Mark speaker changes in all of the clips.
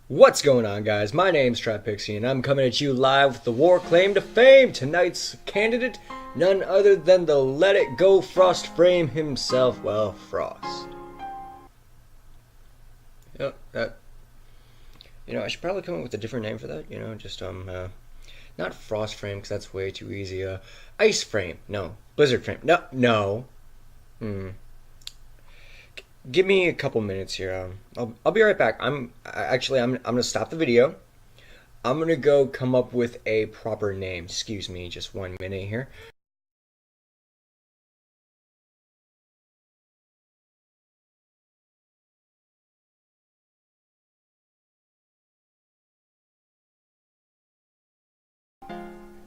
Speaker 1: What's going on, guys? My name's Trapixie, and I'm coming at you live with the war claim to fame. Tonight's candidate, none other than the Let It Go Frost Frame himself, well, Frost. Yep, I should probably come up with a different name for that, not Frost Frame, because that's way too easy, Ice Frame, no, Blizzard Frame, no. Give me a couple minutes here. I'll be right back. I'm gonna stop the video. I'm gonna go come up with a proper name. Excuse me, just 1 minute here.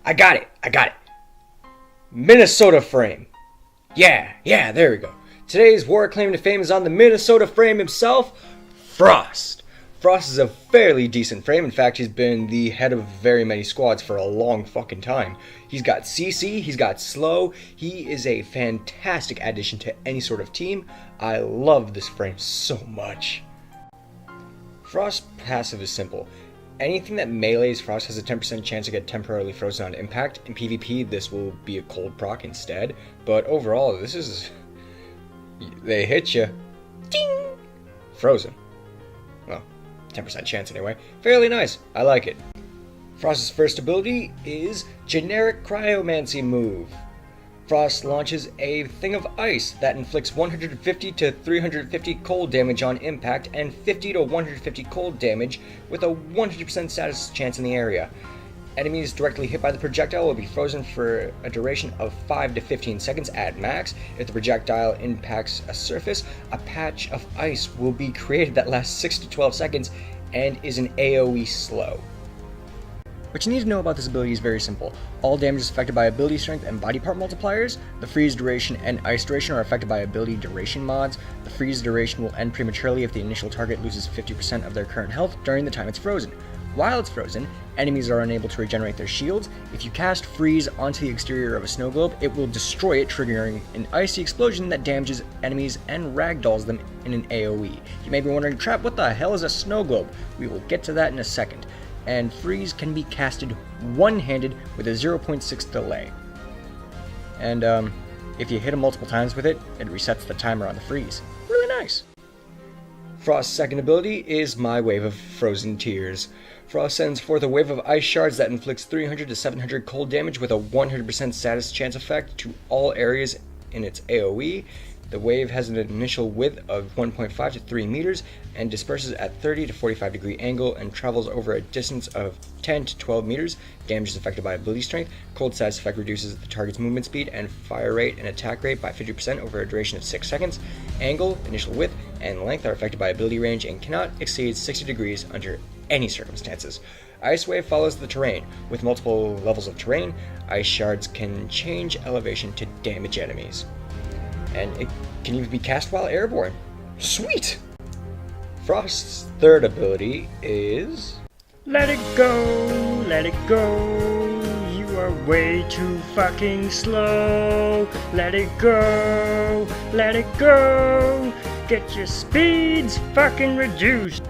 Speaker 1: I got it. Minnesota Frame. Yeah, there we go. Today's war claim to fame is on the Minnesota Frame himself, Frost. Frost is a fairly decent frame. In fact, he's been the head of very many squads for a long fucking time. He's got CC, he's got slow. He is a fantastic addition to any sort of team. I love this frame so much. Frost's passive is simple. Anything that melees Frost has a 10% chance to get temporarily frozen on impact. In PvP, this will be a cold proc instead. But overall, they hit you. Ding! Frozen. Well, 10% chance anyway. Fairly nice. I like it. Frost's first ability is Generic Cryomancy move. Frost launches a thing of ice that inflicts 150 to 350 cold damage on impact and 50 to 150 cold damage with a 100% status chance in the area. Enemies directly hit by the projectile will be frozen for a duration of 5 to 15 seconds at max. If the projectile impacts a surface, a patch of ice will be created that lasts 6 to 12 seconds and is an AoE slow. What you need to know about this ability is very simple. All damage is affected by ability strength and body part multipliers. The freeze duration and ice duration are affected by ability duration mods. The freeze duration will end prematurely if the initial target loses 50% of their current health during the time it's frozen. While it's frozen, enemies are unable to regenerate their shields. If you cast Freeze onto the exterior of a snow globe, it will destroy it, triggering an icy explosion that damages enemies and ragdolls them in an AoE. You may be wondering, Trap, what the hell is a snow globe? We will get to that in a second. And Freeze can be casted one-handed with a 0.6 delay. And if you hit him multiple times with it, it resets the timer on the freeze. Really nice. Frost's second ability is My Wave of Frozen Tears. Frost sends forth a wave of ice shards that inflicts 300 to 700 cold damage with a 100% status chance effect to all areas in its AoE. The wave has an initial width of 1.5 to 3 meters and disperses at 30 to 45 degree angle and travels over a distance of 10 to 12 meters. Damage is affected by ability strength. Cold status effect reduces the target's movement speed and fire rate and attack rate by 50% over a duration of 6 seconds. Angle, initial width, and length are affected by ability range and cannot exceed 60 degrees under any circumstances. Ice Wave follows the terrain. With multiple levels of terrain, ice shards can change elevation to damage enemies. And it can even be cast while airborne. Sweet! Frost's third ability is... Let it go, you are way too fucking slow. Let it go, get your speeds fucking reduced.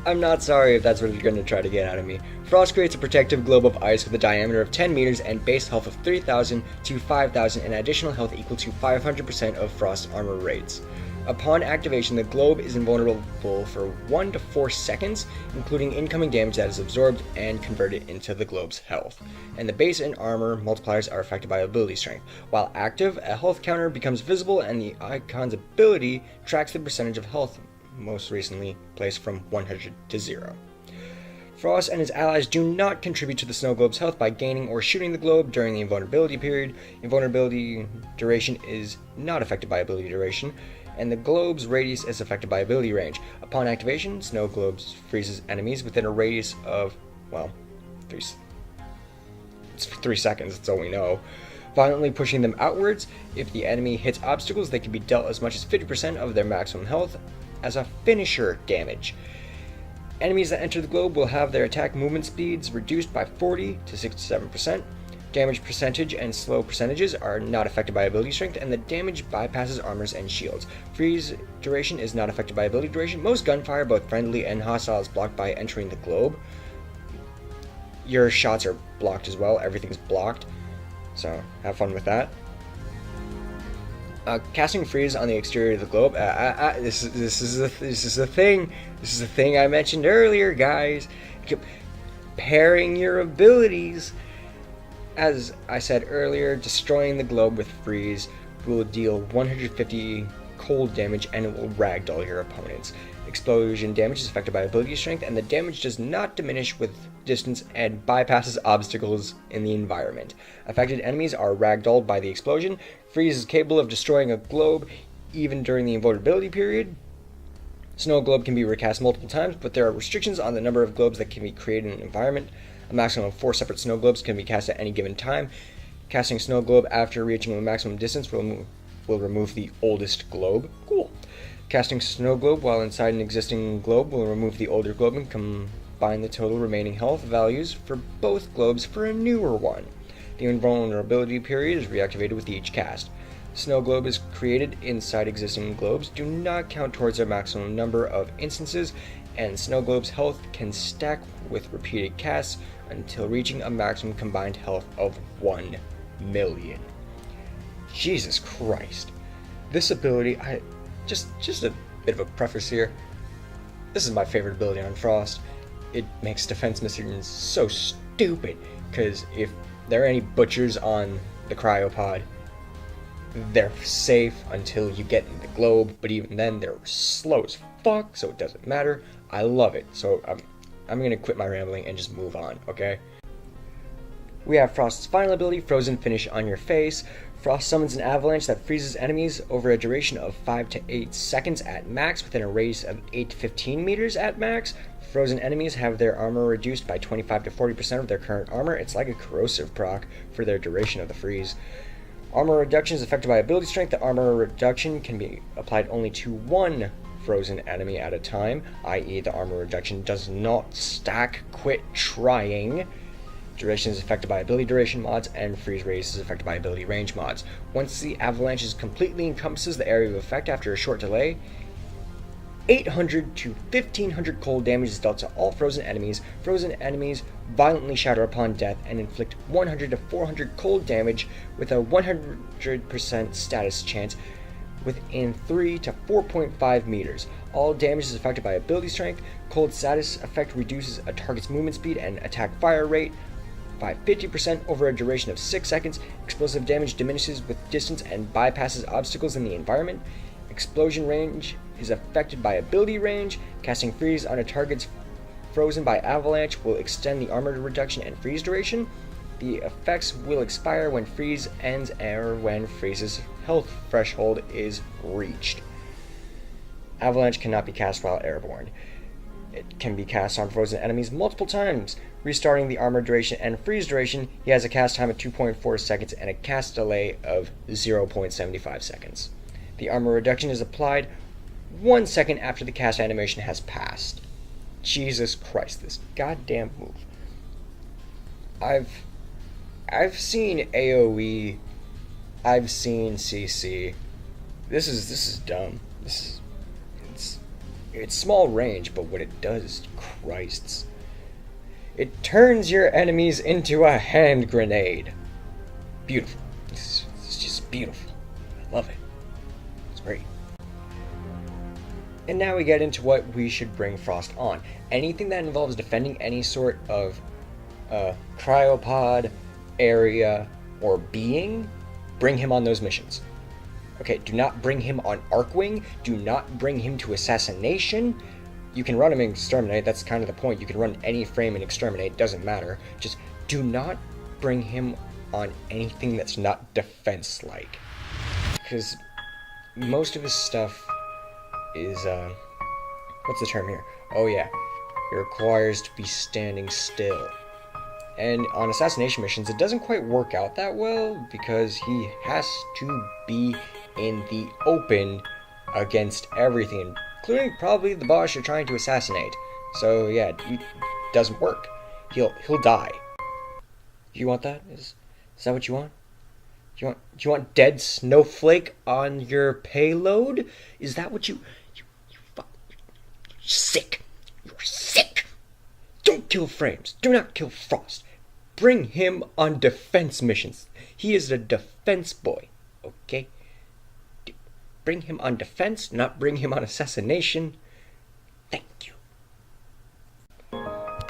Speaker 1: I'm not sorry if that's what you're going to try to get out of me. Frost creates a protective globe of ice with a diameter of 10 meters and base health of 3,000 to 5,000 and additional health equal to 500% of Frost's armor rates. Upon activation, the globe is invulnerable for 1 to 4 seconds, including incoming damage that is absorbed and converted into the globe's health. And the base and armor multipliers are affected by ability strength. While active, a health counter becomes visible and the icon's ability tracks the percentage of health most recently placed from 100 to 0. Frost and his allies do not contribute to the snow globe's health by gaining or shooting the globe during the invulnerability period. Invulnerability duration is not affected by ability duration, and the globe's radius is affected by ability range. Upon activation, snow globes freezes enemies within a radius of, 3 seconds, that's all we know, violently pushing them outwards. If the enemy hits obstacles, they can be dealt as much as 50% of their maximum health as a finisher damage. Enemies that enter the globe will have their attack movement speeds reduced by 40 to 67%. Damage percentage and slow percentages are not affected by ability strength, and the damage bypasses armors and shields. Freeze duration is not affected by ability duration. Most gunfire, both friendly and hostile, is blocked by entering the globe. Your shots are blocked as well. Everything's blocked. So have fun with that. Casting freeze on the exterior of the globe. This is the thing. This is the thing I mentioned earlier, guys. Pairing your abilities. As I said earlier, destroying the globe with freeze will deal 150 cold damage and it will ragdoll your opponents. Explosion damage is affected by ability strength, and the damage does not diminish with distance and bypasses obstacles in the environment. Affected enemies are ragdolled by the explosion. Freeze is capable of destroying a globe even during the invulnerability period. Snow globe can be recast multiple times, but there are restrictions on the number of globes that can be created in an environment. A maximum of 4 separate snow globes can be cast at any given time. Casting snow globe after reaching a maximum distance will remove the oldest globe. Cool. Casting snow globe while inside an existing globe will remove the older globe and combine the total remaining health values for both globes for a newer one. The invulnerability period is reactivated with each cast. Snow globe is created inside existing globes. Do not count towards their maximum number of instances, and snow globe's health can stack with repeated casts until reaching a maximum combined health of 1 million. Jesus Christ. This ability, just a bit of a preface here. This is my favorite ability on Frost. It makes defense missions so stupid, because if there are any butchers on the cryopod, they're safe until you get in the globe, but even then they're slow as fuck, so it doesn't matter. I love it. So I'm gonna quit my rambling and just move on, okay? We have Frost's final ability, Frozen Finish on Your Face. Frost summons an avalanche that freezes enemies over a duration of 5 to 8 seconds at max within a radius of 8 to 15 meters at max. Frozen enemies have their armor reduced by 25 to 40% of their current armor. It's like a corrosive proc for their duration of the freeze. Armor reduction is affected by ability strength. The armor reduction can be applied only to one frozen enemy at a time, i.e. the armor reduction does not stack. Quit trying. Duration is affected by ability duration mods, and freeze radius is affected by ability range mods. Once the avalanche completely encompasses the area of effect after a short delay, 800 to 1500 cold damage is dealt to all frozen enemies. Frozen enemies violently shatter upon death and inflict 100 to 400 cold damage with a 100% status chance within 3 to 4.5 meters. All damage is affected by ability strength. Cold status effect reduces a target's movement speed and attack fire rate by 50% over a duration of 6 seconds. Explosive damage diminishes with distance and bypasses obstacles in the environment. Explosion range is affected by ability range. Casting freeze on a target's frozen by avalanche will extend the armor reduction and freeze duration. The effects will expire when freeze ends or when freeze's health threshold is reached. Avalanche cannot be cast while airborne. It can be cast on frozen enemies multiple times, restarting the armor duration and freeze duration. He has a cast time of 2.4 seconds and a cast delay of 0.75 seconds. The armor reduction is applied 1 second after the cast animation has passed. Jesus Christ, this goddamn move. I've seen AoE, I've seen CC. This is dumb. It's small range, but what it does, Christs. It turns your enemies into a hand grenade. Beautiful. It's just beautiful. I love it. It's great. And now we get into what we should bring Frost on. Anything that involves defending any sort of cryopod, area, or being, bring him on those missions. Okay, do not bring him on Arcwing. Do not bring him to Assassination. You can run him in Exterminate, that's kind of the point. You can run any frame in Exterminate, doesn't matter. Just do not bring him on anything that's not defense-like. Because most of his stuff is, what's the term here? Oh yeah, it requires to be standing still. And on assassination missions, it doesn't quite work out that well because he has to be in the open against everything, including probably the boss you're trying to assassinate. So yeah, it doesn't work. He'll die. You want that? Is that what you want? Do you want dead snowflake on your payload? Is that what you sick? You're sick. Don't kill Frames. Do not kill Frost. Bring him on defense missions. He is a defense boy, okay? Bring him on defense, not bring him on assassination. Thank you.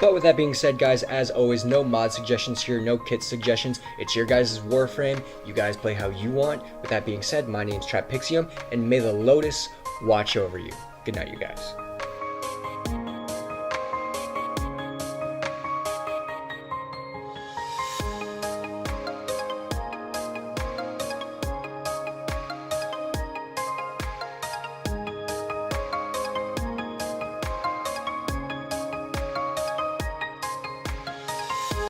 Speaker 1: But with that being said, guys, as always, no mod suggestions here, no kit suggestions. It's your guys' Warframe. You guys play how you want. With that being said, my name's TrapPixium, and may the Lotus watch over you. Good night, you guys.